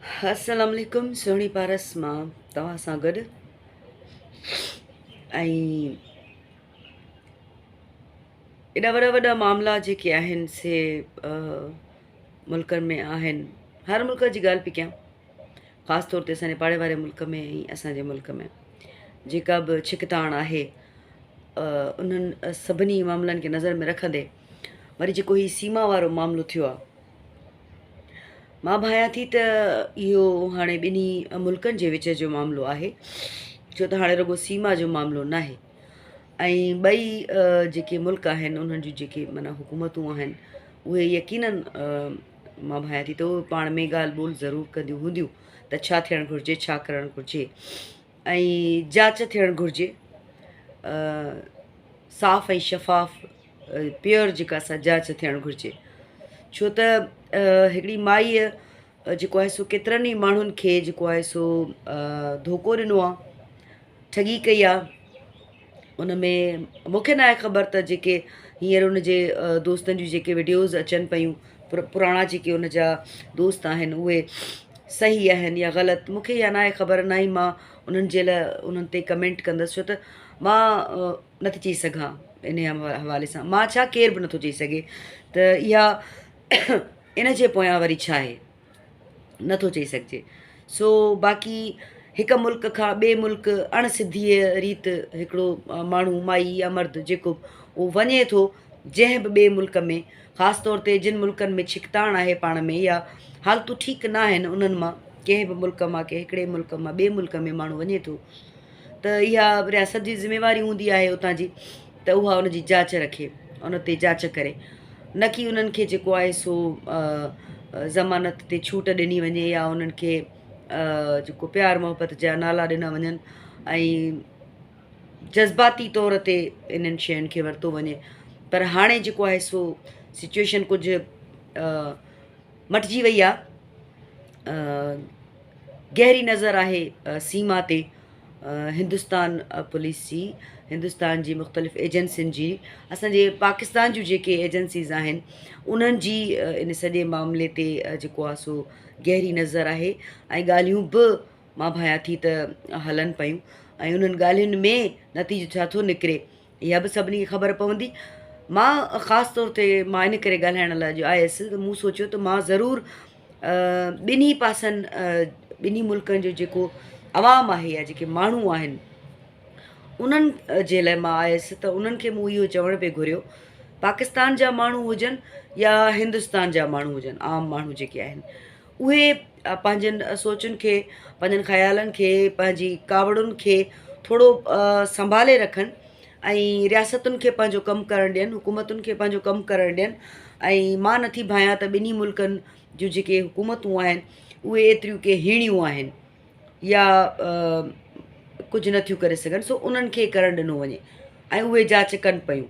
अस्सलाम वालेकुम। सोहिणी पारस मां तव्हां सां गॾु। ऐं एॾा वॾा वॾा मामला जेके आहिनि से मुल्कनि में आहिनि। हर मुल्क जी ॻाल्हि पई कयां, ख़ासि तौर ते असांजे पाड़े वारे मुल्क में ऐं असांजे मुल्क में जेका बि छिकताण आहे, उन्हनि सभिनी मामलनि खे नज़र में रखंदे वरी जेको हीउ सीमा वारो मामिलो थियो आहे, मां भायां थी त इहो हाणे ॿिन्ही मुल्कनि जे विच जो मामिलो आहे, छो त हाणे रुॻो सीमा जो मामिलो न आहे। ऐं ॿई जेके मुल्क आहिनि उन्हनि जूं जेके माना हुकूमतूं आहिनि उहे यकीनन मां भायां थी त उहे पाण में ॻाल्हि ॿोल ज़रूरु कंदियूं हूंदियूं त छा थियणु घुरिजे, छा करणु घुरिजे, ऐं जांच थियणु घुरिजे, साफ़ ऐं शफ़ाफ़ प्योर जेका असां जांच थियणु घुरिजे। छो त हिकिड़ी माईअ जेको आहे सो केतिरनि ई माण्हुनि खे जेको आहे सो धोखो ॾिनो आहे, ठगी कई आहे। उन में मूंखे न आहे ख़बर त जेके हींअर उन जे दोस्तनि जूं जेके वीडियोज़ अचनि पियूं, पुराणा जेके उन जा दोस्त आहिनि उहे सही आहिनि या ग़लति, मूंखे इहा न आहे ख़बर। न ई मां उन्हनि जे लाइ उन्हनि ते कमेंट कंदसि, छो त मां नथी चई सघां इन हवाले सां। मां छा, केर बि नथो चई सघे त इहा इन जे पोयां वरी छा आहे, नथो चई सघिजे। सो बाक़ी हिकु मुल्क खां ॿिए मुल्क अणसिधीअ रीति हिकिड़ो माण्हू, माई या मर्द जेको उहो वञे थो जंहिं बि ॿिए मुल्क में, ख़ासि तौर ते जिन मुल्कनि में छिकताण आहे पाण में या हालतूं ठीकु न आहिनि, उन्हनि मां कंहिं बि मुल्क मां, कंहिं हिकिड़े मुल्क मां ॿिए मुल्क में माण्हू वञे थो त इहा रियासत जी ज़िमेवारी हूंदी आहे उतां जी त उहा उनजी जांच रखे, उन ते जांच करे, न कि उन्हनि खे जेको आहे सो ज़मानत ते छूट ॾिनी वञे या उन्हनि खे जेको प्यार मोहबत जा नाला ॾिना वञनि ऐं जज़्बाती तौर ते इन्हनि शयुनि खे वरितो वञे। पर हाणे जेको आहे सो सिचुएशन कुझु मटिजी वई आहे। गहरी नज़र आहे सीमा ते हिंदुस्तान पुलिस जी, हिंदुस्तान जी मुख़्तलिफ़ एजेंसियुनि जी, असांजे पाकिस्तान जूं जेके एजेंसीज़ आहिनि उन्हनि जी इन सॼे मामले ते जेको आहे सो गहरी नज़र आहे। ऐं ॻाल्हियूं बि मां भायां थी त हलनि पियूं, ऐं उन्हनि ॻाल्हियुनि में नतीजो छा थो निकिरे इहा बि सभिनी खे ख़बर पवंदी। मां ख़ासि तौर ते मां इन करे ॻाल्हाइण लाइ जो आयसि त मूं सोचियो त मां ज़रूरु ॿिन्ही पासनि, ॿिन्ही मुल्कनि जो जेको आवाम आहे या जेके माण्हू आहिनि उन्हनि जे लाइ मां आयसि त उन्हनि खे मूं इहो चवण पे घुरियो, पाकिस्तान जा माण्हू हुजनि या हिंदुस्तान जा माण्हू हुजनि, आम माण्हू जेके आहिनि उहे पंहिंजनि सोचुनि खे, पंहिंजनि ख़्यालनि खे, पंहिंजी कावड़ुनि खे थोरो संभाले रखनि ऐं रियासतुनि खे पंहिंजो कमु करणु ॾियनि, हुकूमतुनि खे पंहिंजो कमु करणु ॾियनि। ऐं मां नथी भायां त ॿिन्ही मुल्कनि जूं जेके हुकूमतूं आहिनि उहे एतिरियूं के हीणियूं आहिनि या कुझु नथियूं करे सघनि, सो उन्हनि खे करणु ॾिनो वञे ऐं उहे जांच कनि पियूं,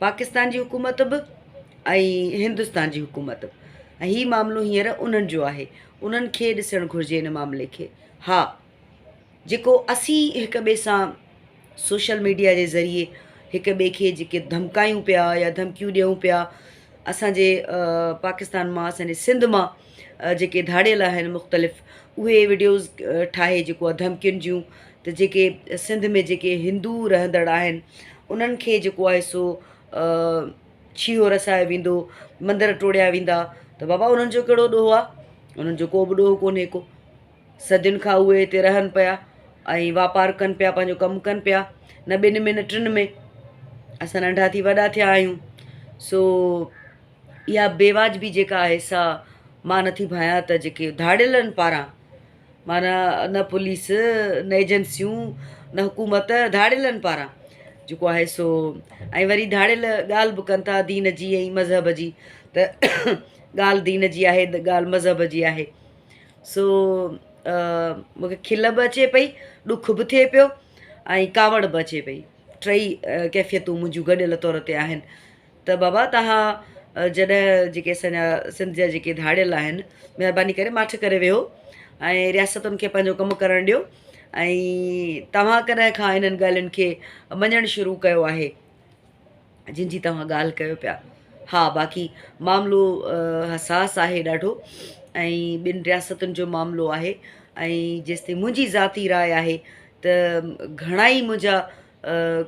पाकिस्तान जी हुकूमत बि ऐं हिंदुस्तान जी हुकूमत बि। ऐं हीउ मामिलो हींअर उन्हनि जो आहे, उन्हनि खे ॾिसणु घुरिजे इन मामले खे। हा, जेको असीं हिक ॿिए सां सोशल मीडिया जे ज़रिए हिक ॿिए खे जेके धमकायूं पिया या धमकियूं ॾियूं पिया, असांजे पाकिस्तान मां, असांजे सिंध मां जेके धाड़ियल आहिनि मुख़्तलिफ़ उहे वीडियोज़ ठाहे जेको आहे धमकियुनि जूं, त जेके सिंध में जेके हिंदू रहंदड़ आहिनि उन्हनि खे जेको आहे सो छीहो रसायो वेंदो, मंदर टोड़िया वेंदा, त बाबा उन्हनि जो कहिड़ो ॾोहो आहे? उन्हनि जो को बि ॾोहो कोन्हे को। सदियुनि खां उहे हिते रहनि पिया ऐं वापारु कनि पिया, पंहिंजो कमु कनि पिया, न ॿिनि में न टिनि में। असां नंढा थी वॾा थिया आहियूं। सो इहा बेवाजिबी जेका आहे सा मां नथी भायां त जेके धाड़ियलनि पारां, माना न पुलिस न एजेंसियूं न हुकूमत, धाड़ियलनि पारां जेको आहे सो, ऐं वरी धाड़ियल ॻाल्हि बि कनि था दीन जी ऐं मज़हब जी, त ॻाल्हि दीन जी आहे त ॻाल्हि मज़हब जी आहे। सो मूंखे खिल बि अचे पई, ॾुख बि थिए पियो ऐं कावड़ बि अचे पई, टई कैफ़ियतूं मुंहिंजूं गॾियल तौर ते आहिनि। त बाबा तव्हां जॾहिं जेके असांजा सिंध जा जेके धाड़ियल आहिनि, महिरबानी करे माठि करे वियो ऐं रियासतुनि खे पंहिंजो कमु करणु ॾियो। ऐं तव्हां कॾहिं खां इन्हनि ॻाल्हियुनि खे मञणु शुरू कयो आहे जिन जी तव्हां ॻाल्हि कयो पिया? हा, बाक़ी मामिलो हसास आहे ॾाढो, ऐं ॿिनि रियासतुनि जो मामिलो आहे। ऐं जेसिताईं मुंहिंजी ज़ाती राय आहे त घणाई मुंहिंजा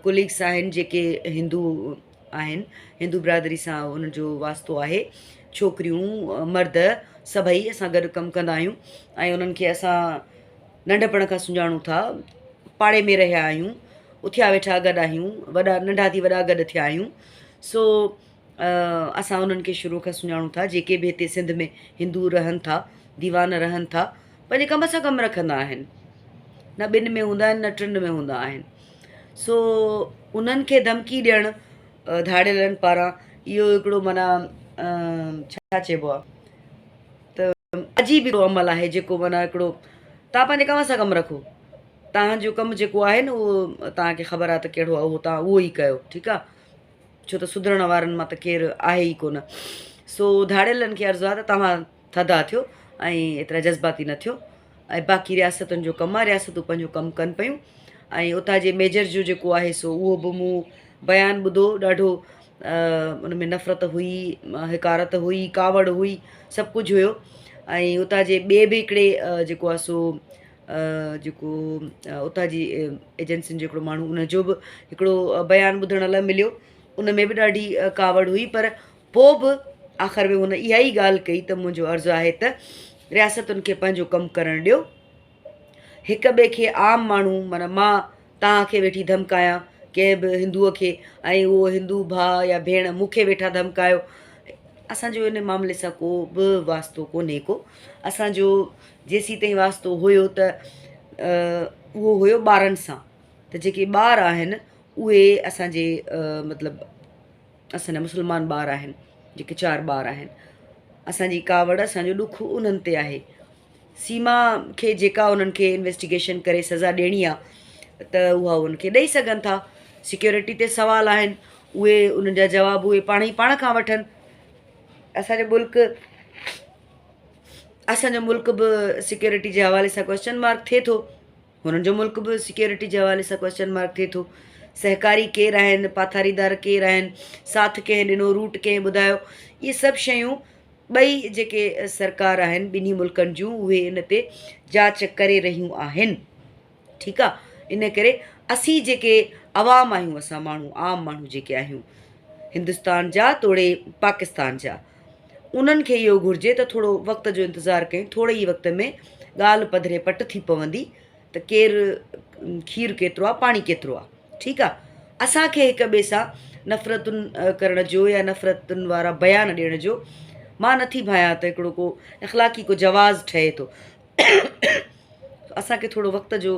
कोलीग्स आहिनि जेके हिंदू आहिनि, हिंदू बिरादरी सां उन्हनि जो वास्तो आहे। छोकिरियूं मर्द सभई असां गॾु कमु कंदा आहियूं ऐं उन्हनि खे असां नंढपण खां सुञाणूं था, पाड़े में रहिया आहियूं, उथिया वेठा गॾु आहियूं, वॾा नंढा थी वॾा गॾु थिया आहियूं। सो असां उन्हनि खे शुरू खां सुञाणूं था। जेके बि हिते सिंध में हिंदू रहनि था, दीवान रहनि था, पंहिंजे कम सां कमु रखंदा आहिनि, न ॿिनि में हूंदा आहिनि न टिनि में हूंदा आहिनि। सो उन्हनि खे धमकी ॾियणु धाड़ियलनि पारां इहो हिकिड़ो माना छा चइबो आहे त अजीब हिकिड़ो अमल आहे, जेको माना हिकिड़ो तव्हां पंहिंजे कम सां कमु रखो, तव्हांजो कमु जेको आहे न उहो तव्हांखे ख़बर आहे त कहिड़ो आहे, उहो तव्हां उहो ई कयो, ठीकु आहे। छो त सुधरण वारनि मां त केरु आहे ई कोन। सो धाड़ियलनि खे अर्ज़ु आहे त तव्हां थधा थियो ऐं एतिरा जज़्बाती न थियो। ऐं बाक़ी रियासतुनि जो कमु आहे, रियासतूं पंहिंजो कमु कनि पियूं। ऐं उतां जे मेजर जो जेको आहे सो उहो बि मूं बयानु ॿुधो, ॾाढो उन में नफ़रत हुई, हिकारत हुई, कावड़ हुई, सभु कुझु हुयो। ऐं उतां जे ॿिए बि हिकिड़े जेको आहे सो जेको उतां जी एजेंसियुनि जो हिकिड़ो माण्हू, उनजो बि हिकिड़ो बयानु ॿुधण लाइ मिलियो। उन में बि ॾाढी कावड़ हुई, पर पोइ बि आख़िर में हुन इहा ई ॻाल्हि कई त मुंहिंजो अर्ज़ु आहे त रियासतुनि खे पंहिंजो कमु करणु ॾियो। हिक ॿिए खे आम माण्हू, माना मां तव्हांखे वेठी धमकायां कंहिं बि हिंदूअ खे, ऐं उहो हिंदू भाउ या भेण मूंखे वेठा धमकायो, असांजो इन मामले सां को बि वास्तो कोन्हे को। असांजो जेसीं ताईं वास्तो हुयो त उहो हुयो ॿारनि सां, त जेके ॿार आहिनि उहे असांजे मतिलबु असांजा मुस्लमान ॿार आहिनि, जेके 4 ॿार आहिनि। असांजी कावड़, असांजो ॾुख उन्हनि ते आहे। सीमा खे जेका उन्हनि खे इन्वेस्टिगेशन करे सज़ा ॾियणी आहे त उहा उन्हनि खे ॾेई सघनि था। सिक्योरिटी ते सवाल आहिनि, उहे उन्हनि जा जवाब उहे पाण ई पाण खां वठनि। असांजो मुल्क बि सिक्योरिटी जे हवाले सां क्वेश्चन मार्क थिए थो, हुननि जो मुल्क बि सिक्योरिटी जे हवाले सां क्वेश्चन मार्क थिए थो। सहकारी केरु आहिनि, पाथारीदार केरु आहिनि, साथ कंहिं ॾिनो, रूट कंहिं ॿुधायो, इहे सभु शयूं ॿई जेके सरकार आहिनि ॿिन्ही मुल्कनि जूं, उहे इन ते जांच करे रहियूं आहिनि, ठीकु आहे। इन करे असीं जेके अवाम आहियूं, असां माण्हू आम माण्हू जेके आहियूं हिंदुस्तान जा तोड़े पाकिस्तान जा, उन्हनि खे इहो घुरिजे त थोरो वक़्त जो इंतज़ारु कयूं। थोरे ई वक़्त में ॻाल्हि पधरे पट थी पवंदी त केरु खीरु केतिरो आहे, पाणी केतिरो आहे, ठीकु आहे। असांखे हिक ॿिए सां नफ़रतुनि करण जो या नफ़रतुनि वारा बयान ॾियण जो मां नथी भायां त हिकिड़ो को इख़लाक़ी को जवाज़ ठहे थो। असांखे थोरो वक़्त जो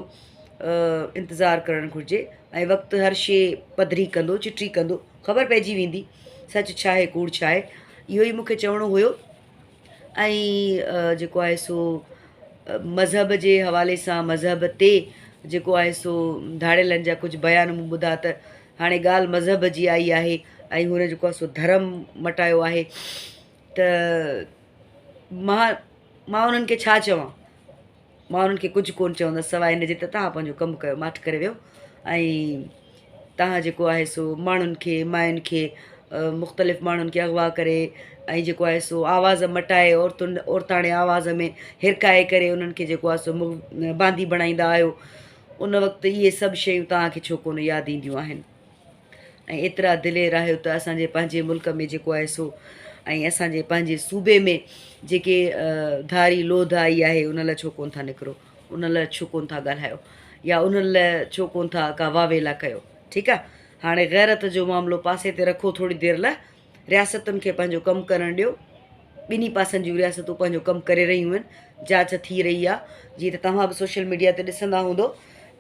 इंतज़ारु करणु घुरिजे, ऐं वक़्तु हर शइ पधरी कंदो, चिटी कंदो, ख़बर पइजी वेंदी सच छा आहे, कूड़ छा आहे। इहो ई मूंखे चवणो हुयो। ऐं जेको आहे सो मज़हब जे हवाले सां, मज़हब ते जेको आहे सो धाड़ियलनि जा कुझु बयान मूं ॿुधा त हाणे ॻाल्हि मज़हब जी आई आहे ऐं हुन जेको आहे सो धर्म मटायो आहे। त मां उन्हनि खे छा चवां, मां उन्हनि खे कुझु कोन्ह चवंदसि सवाइ इन जे त तव्हां पंहिंजो कमु कयो, माठि करे वियो। ऐं तव्हां जेको आहे सो माण्हुनि खे, मायुनि खे, मुख़्तलिफ़ माण्हुनि खे अगवा करे ऐं जेको आहे सो आवाज़ मटाए, औरताणे आवाज़ में हिरकाए करे उन्हनि खे जेको आहे सो बांदी बणाईंदा आहियो, उन वक़्तु इहे सभु शयूं तव्हांखे छो कोन यादि ईंदियूं आहिनि। ऐं एतिरा दिलेर आहियो त असांजे पंहिंजे मुल्क में जेको आहे सो, ऐं असांजे पंहिंजे सूबे में जेके धारी लोध आई आहे, उन लाइ छो कोन था निकिरो, उन लाइ छो कोन था ॻाल्हायो, या उन्हनि लाइ छो कोन था का वावेला कयो, ठीकु आहे। हाणे ग़ैरत जो मामिलो पासे ते रखो थोरी देरि लाइ, रियासतुनि खे पंहिंजो कमु करणु ॾियो। ॿिन्ही पासनि जूं रियासतूं पंहिंजो कमु करे रहियूं आहिनि, जांच थी रही आहे। जीअं त तव्हां बि सोशल मीडिया ते ॾिसंदा हूंदो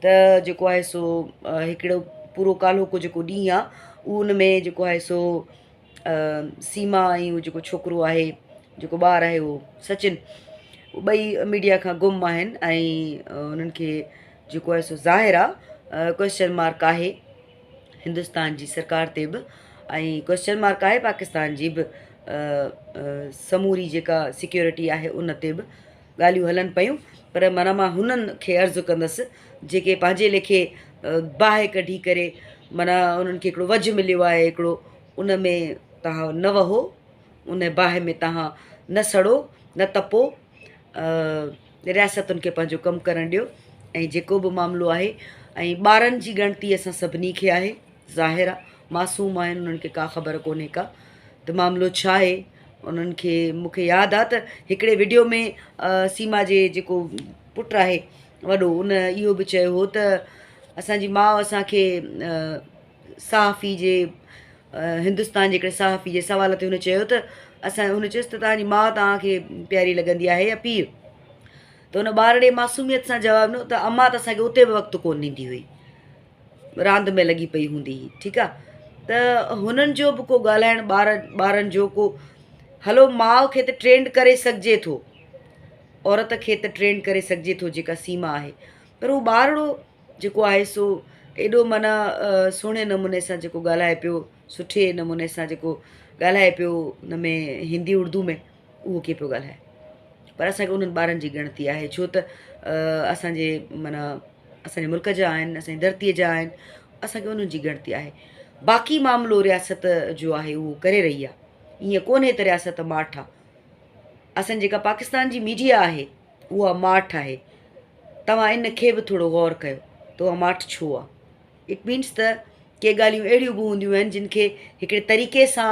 त जेको आहे सो हिकिड़ो पूरो काल्हो जेको ॾींहुं आहे, उन में जेको आहे सो सीमा ऐं उहो जेको छोकिरो आहे, जेको ॿारु आहे उहो सचिन, ॿई मीडिया खां गुम आहिनि। ऐं उन्हनि खे जेको आहे सो ज़ाहिर आहे क्वेश्चन मार्क आहे हिंदुस्तान जी सरकार ते बि, ऐं क्वेश्चन मार्क आहे पाकिस्तान जी बि समूरी जेका सिक्योरिटी आहे उन ते बि ॻाल्हियूं हलनि पियूं। पर माना मां हुननि खे अर्ज़ु कंदसि जेके पंहिंजे लेखे बाहि कढी करे, माना उन्हनि खे हिकिड़ो वझ मिलियो आहे हिकिड़ो, उन में तव्हां न वहो, उन बाहि में तव्हां न सड़ो, न तपो, रियासतुनि खे पंहिंजो कमु करणु ॾियो। ऐं जेको बि मामिलो आहे, ऐं ॿारनि जी ॻणती असां सभिनी खे आहे, ज़ाहिर आहे मासूम आहिनि, उन्हनि खे का ख़बर कोन्हे का त मामिलो छा आहे। उन्हनि खे मूंखे यादि आहे त हिकिड़े विडियो में सीमा जे जेको पुटु आहे वॾो, उन इहो बि चयो हो त असांजी माउ असांखे सहाफ़ी जे हिंदुस्तान जे हिकिड़े सहाफ़ी जे सवाल ते हुन चयो त हुन चयुसि त तव्हांजी माउ तव्हांखे प्यारी लॻंदी आहे या पीउ? त हुन ॿार ॾे मासूमियत सां जवाबु ॾिनो त अम्मा त असांखे उते बि वक़्तु कोन ॾींदी हुई, रांदि में लॻी पई हूंदी हुई। ठीकु आहे, त हुननि जो बि को ॻाल्हाइणु ॿारनि जो को, हलो माउ खे त ट्रेंड करे सघिजे थो, औरत खे त ट्रेंड करे सघिजे थो जेका सीमा आहे, पर उहो ॿारड़ो जेको आहे सो एॾो माना सुहिणे नमूने सां जेको ॻाल्हाए पियो, सुठे नमूने सां जेको ॻाल्हाए पियो हुन में हिंदी उर्दू में, उहो कीअं पियो ॻाल्हाए। पर असांखे उन्हनि ॿारनि जी ॻणती आहे, छो त असांजे माना असांजे मुल्क जा आहिनि, असांजी धरतीअ जा आहिनि, असांखे उन्हनि जी ॻणती आहे। बाक़ी मामिलो रियासत जो आहे उहो करे रही आहे, ईअं कोन्हे त रियासत माठि आहे। असांजी जेका पाकिस्तान जी मीडिया आहे उहा माठि आहे। तव्हां इन खे बि थोरो गौर कयो त उहा माठि छो आहे। इट मीन्स त के ॻाल्हियूं अहिड़ियूं बि हूंदियूं आहिनि जिन खे हिकिड़े तरीक़े सां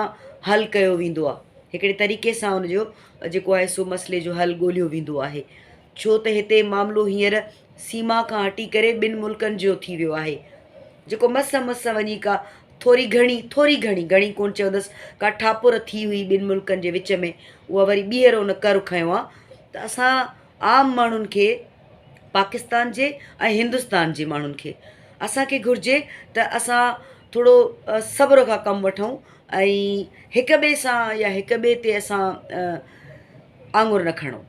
हल कयो वेंदो आहे, हिकिड़े तरीक़े सां हुनजो जेको आहे सो मसइले जो हल ॻोल्हियो वेंदो आहे। छो त हिते मामिलो हींअर सीमा खां हटी करे ॿिनि मुल्कनि जो थी वियो आहे, जेको मस वञी का थोरी घणी कोन चवंदसि, का ठापुर थी हुई ॿिनि मुल्कनि जे विच में, उहा वरी ॿीहर उन कर खयो आहे। त असां आम माण्हुनि खे, पाकिस्तान जे ऐं हिंदुस्तान जे माण्हुनि खे, असांखे घुरिजे त असां थोरो सब्र खां कमु वठूं ऐं हिक ॿिए सां या हिक ॿिए ते असां आङुर न खणूं,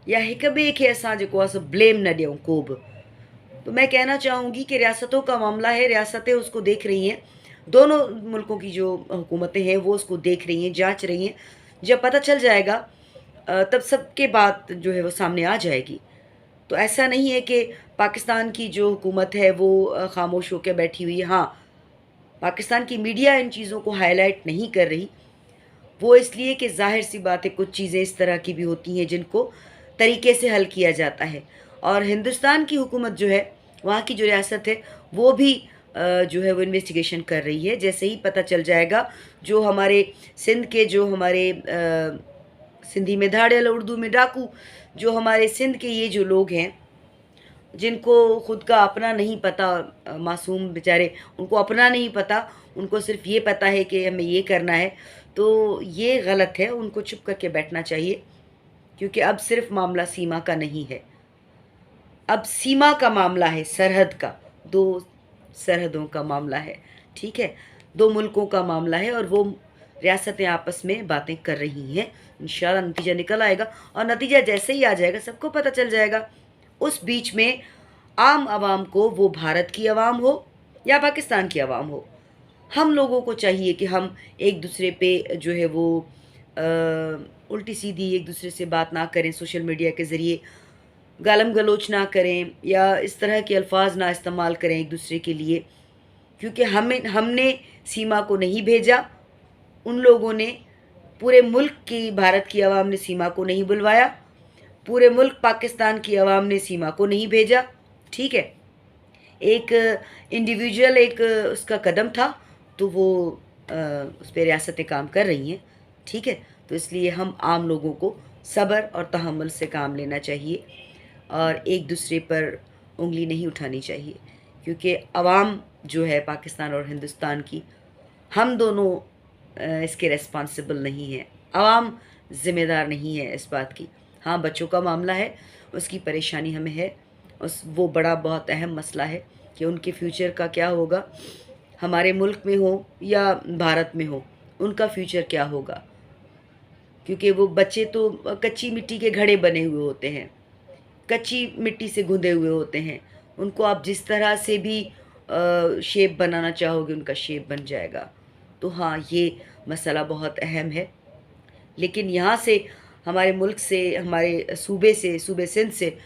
या हिक ॿिए खे असां जेको आहे सो ब्लेम न ॾियूं को बि। तो मैं कहना चाहूँगी कि रियासतों का मामला है, रियासतें उसको देख रही हैं, दोनों मुल्कों की जो हुकूमतें हैं वो उसको देख रही हैं, जांच रही हैं। जब पता चल जाएगा तब सबके बात जो है वो सामने आ जाएगी। तो ऐसा नहीं है कि पाकिस्तान की जो हुकूमत है वो खामोश होकर बैठी हुई है। हाँ, पाकिस्तान की मीडिया इन चीज़ों को हाईलाइट नहीं कर रही, वो इसलिए कि जाहिर सी बात है कुछ चीज़ें इस तरह की भी होती हैं जिनको तरीके से हल किया जाता है। और हिंदुस्तान की हुकूमत जो है, वहाँ की जो रियासत है, वो भी जो है वो इन्वेस्टिगेशन कर रही है। जैसे ही पता चल जाएगा, जो हमारे सिंध के जो हमारे सिंधी में धाड़ियल, उर्दू में डाकू, जो हमारे सिंध के ये जो लोग हैं जिनको खुद का अपना नहीं पता, मासूम बेचारे, उनको अपना नहीं पता, उनको सिर्फ ये पता है कि हमें ये करना है, तो ये गलत है। उनको चुप करके बैठना चाहिए, क्योंकि अब सिर्फ मामला सीमा का नहीं है, अब सीमा का मामला है, सरहद का, दो सरहदों का मामला है। ठीक है, दो मुल्कों का मामला है और वो रियासतें आपस में बातें कर रही हैं। इंशाल्लाह नतीजा निकल आएगा, और नतीजा जैसे ही आ जाएगा सबको पता चल जाएगा। उस बीच में आम आवाम को, वो भारत की आवाम हो या पाकिस्तान की आवाम हो, हम लोगों को चाहिए कि हम एक दूसरे पे जो है वो उल्टी सीधी एक दूसरे से बात ना करें, सोशल मीडिया के ज़रिए गालम गलोच ना करें या इस तरह के अल्फाज ना इस्तेमाल करें एक दूसरे के लिए, क्योंकि हमने सीमा को नहीं भेजा, उन लोगों ने, पूरे मुल्क की, भारत की आवाम ने सीमा को नहीं बुलवाया, पूरे मुल्क पाकिस्तान की आवाम ने सीमा को नहीं भेजा। ठीक है, एक इंडिविजुअल एक उसका कदम था, तो वो उस पर रियासतें काम कर रही हैं। ठीक है, तो इसलिए हम आम लोगों को सब्र और तहम्मुल से काम लेना चाहिए और एक दूसरे पर उंगली नहीं उठानी चाहिए, क्योंकि आवाम जो है पाकिस्तान और हिंदुस्तान की, हम दोनों इसके रेस्पॉन्सिबल नहीं हैं, आवाम ज़िम्मेदार नहीं है इस बात की। हाँ, बच्चों का मामला है, उसकी परेशानी हमें है, वो बड़ा बहुत अहम मसला है कि उनके फ्यूचर का क्या होगा, हमारे मुल्क में हो या भारत में हो, उनका फ्यूचर क्या होगा, क्योंकि वो बच्चे तो कच्ची मिट्टी के घड़े बने हुए होते हैं, कच्ची मिट्टी से गूंदे हुए होते हैं, उनको आप जिस तरह से भी शेप बनाना चाहोगे उनका शेप बन जाएगा। तो हाँ, ये मसला बहुत अहम है, लेकिन यहाँ से, हमारे मुल्क से, हमारे सूबे से, सूबे सिंध से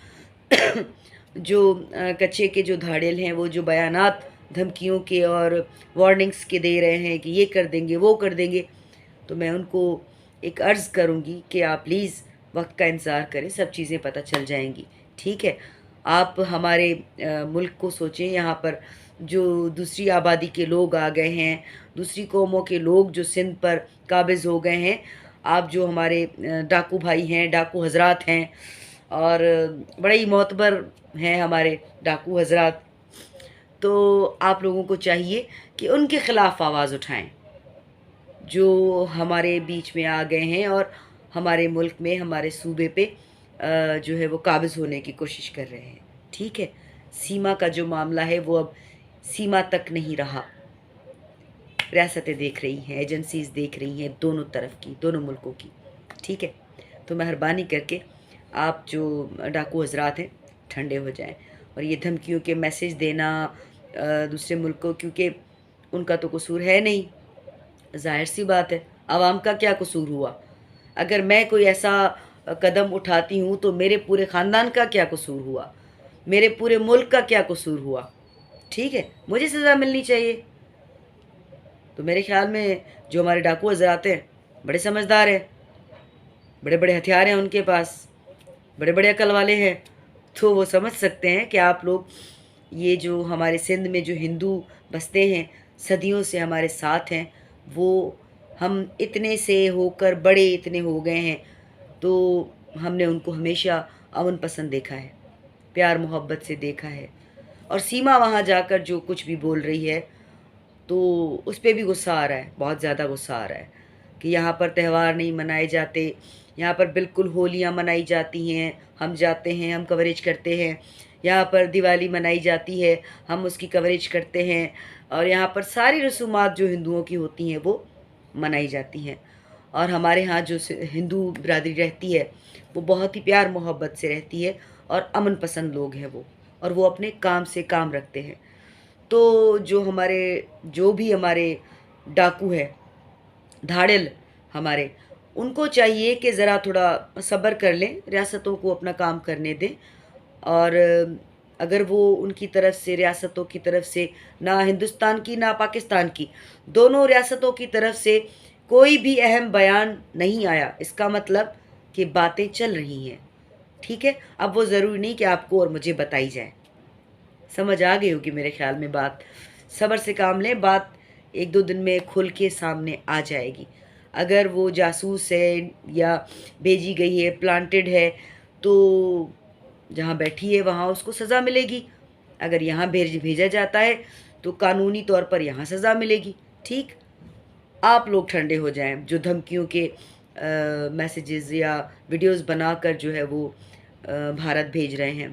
जो कच्चे के जो धाड़ेल हैं, वो जो बयानात धमकियों के और वार्निंग्स के दे रहे हैं कि ये कर देंगे वो कर देंगे, तो मैं उनको एक अर्ज़ करूँगी कि आप प्लीज़ وقت کا انتظار کریں، سب چیزیں پتہ چل جائیں گی، ٹھیک ہے؟ آپ ہمارے ملک کو سوچیں، یہاں پر جو دوسری آبادی کے لوگ آ گئے ہیں، دوسری قوموں کے لوگ جو سندھ پر قابض ہو گئے ہیں، آپ جو ہمارے ڈاکو بھائی ہیں، ڈاکو حضرات ہیں، اور بڑے ہی معتبر ہیں ہمارے ڈاکو حضرات، تو آپ لوگوں کو چاہیے کہ ان کے خلاف آواز اٹھائیں، جو ہمارے بیچ میں آ گئے ہیں اور ہمارے ملک میں، ہمارے صوبے پہ جو ہے وہ قابض ہونے کی کوشش کر رہے ہیں، ٹھیک ہے؟ سیما کا جو معاملہ ہے وہ اب سیما تک نہیں رہا، ریاستیں دیکھ رہی ہیں، ایجنسیز دیکھ رہی ہیں، دونوں طرف کی، دونوں ملکوں کی، ٹھیک ہے؟ تو مہربانی کر کے آپ جو ڈاکو حضرات ہیں ٹھنڈے ہو جائیں، اور یہ دھمکیوں کے میسیج دینا دوسرے ملک کو، کیونکہ ان کا تو قصور ہے نہیں، ظاہر سی بات ہے، عوام کا کیا قصور ہوا؟ اگر میں کوئی ایسا قدم اٹھاتی ہوں تو میرے پورے خاندان کا کیا قصور ہوا؟ میرے پورے ملک کا کیا قصور ہوا؟ ٹھیک ہے، مجھے سزا ملنی چاہیے۔ تو میرے خیال میں جو ہمارے ڈاکو حضرات ہیں بڑے سمجھدار ہیں، بڑے بڑے ہتھیار ہیں ان کے پاس، بڑے بڑے عقل والے ہیں، تو وہ سمجھ سکتے ہیں کہ آپ لوگ یہ جو ہمارے سندھ میں جو ہندو بستے ہیں، صدیوں سے ہمارے ساتھ ہیں، وہ ہم اتنے سے ہو کر بڑے اتنے ہو گئے ہیں، تو ہم نے ان کو ہمیشہ امن پسند دیکھا ہے، پیار محبت سے دیکھا ہے، اور سیما وہاں جا کر جو کچھ بھی بول رہی ہے تو اس پہ بھی غصہ آ رہا ہے، بہت زیادہ غصہ آ رہا ہے کہ یہاں پر تہوار نہیں منائے جاتے، یہاں پر بالکل ہولیاں منائی جاتی ہیں، ہم جاتے ہیں، ہم کوریج کرتے ہیں، یہاں پر دیوالی منائی جاتی ہے، ہم اس کی کوریج کرتے ہیں، اور یہاں پر ساری رسومات جو ہندوؤں کی ہوتی ہیں وہ منائی جاتی ہیں، اور ہمارے ہاں جو ہندو برادری رہتی ہے وہ بہت ہی پیار محبت سے رہتی ہے، اور امن پسند لوگ ہیں وہ، اور وہ اپنے کام سے کام رکھتے ہیں۔ تو جو بھی ہمارے ڈاکو ہے، دھاڑل ہمارے، ان کو چاہیے کہ ذرا تھوڑا صبر کر لیں، ریاستوں کو اپنا کام کرنے دیں، اور اگر وہ ان کی طرف سے، ریاستوں کی طرف سے، نہ ہندوستان کی نہ پاکستان کی، دونوں ریاستوں کی طرف سے کوئی بھی اہم بیان نہیں آیا، اس کا مطلب کہ باتیں چل رہی ہیں، ٹھیک ہے؟ اب وہ ضروری نہیں کہ آپ کو اور مجھے بتائی جائے، سمجھ آ گئی ہوگی میرے خیال میں بات۔ صبر سے کام لیں، بات ایک دو دن میں کھل کے سامنے آ جائے گی۔ اگر وہ جاسوس ہے یا بھیجی گئی ہے، پلانٹڈ ہے، تو جہاں بیٹھی ہے وہاں اس کو سزا ملے گی، اگر یہاں بھیجا جاتا ہے تو قانونی طور پر یہاں سزا ملے گی، ٹھیک؟ آپ لوگ ٹھنڈے ہو جائیں، جو دھمکیوں کے میسیجز یا ویڈیوز بنا کر جو ہے وہ بھارت بھیج رہے ہیں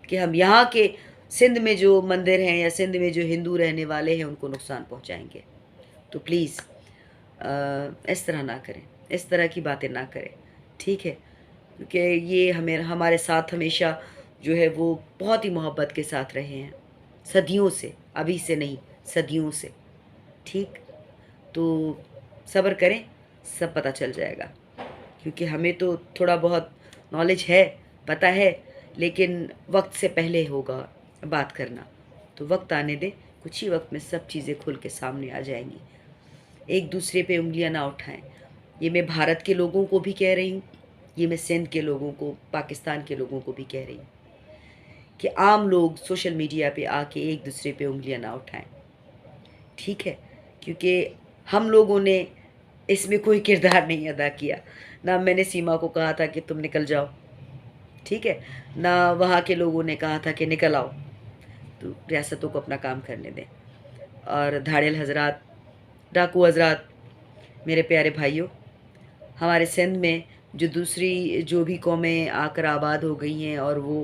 کہ ہم یہاں کے سندھ میں جو مندر ہیں یا سندھ میں جو ہندو رہنے والے ہیں ان کو نقصان پہنچائیں گے، تو پلیز اس طرح نہ کریں، اس طرح کی باتیں نہ کریں، ٹھیک ہے؟ کیونکہ یہ ہمارے ساتھ ہمیشہ جو ہے وہ بہت ہی محبت کے ساتھ رہے ہیں، صدیوں سے، ابھی سے نہیں، صدیوں سے، ٹھیک؟ تو صبر کریں، سب پتہ چل جائے گا، کیونکہ ہمیں تو تھوڑا بہت نالج ہے، پتہ ہے، لیکن وقت سے پہلے ہوگا بات کرنا، تو وقت آنے دیں، کچھ ہی وقت میں سب چیزیں کھل کے سامنے آ جائیں گی۔ ایک دوسرے پہ انگلیاں نہ اٹھائیں، یہ میں بھارت کے لوگوں کو بھی کہہ رہی ہوں، یہ میں سندھ کے لوگوں کو، پاکستان کے لوگوں کو بھی کہہ رہی ہوں کہ عام لوگ سوشل میڈیا پہ آ کے ایک دوسرے پہ انگلیاں نہ اٹھائیں، ٹھیک ہے؟ کیونکہ ہم لوگوں نے اس میں کوئی کردار نہیں ادا کیا، نہ میں نے سیما کو کہا تھا کہ تم نکل جاؤ، ٹھیک ہے؟ نہ وہاں کے لوگوں نے کہا تھا کہ نکل آؤ، تو ریاستوں کو اپنا کام کرنے دیں۔ اور دھاڑل حضرات، ڈاکو حضرات، میرے پیارے بھائیوں، ہمارے سندھ میں جو دوسری جو بھی قومیں آ کر آباد ہو گئی ہیں اور وہ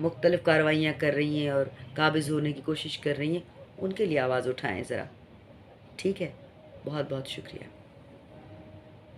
مختلف کارروائیاں کر رہی ہیں اور قابض ہونے کی کوشش کر رہی ہیں، ان کے لیے آواز اٹھائیں ذرا، ٹھیک ہے؟ بہت بہت شکریہ۔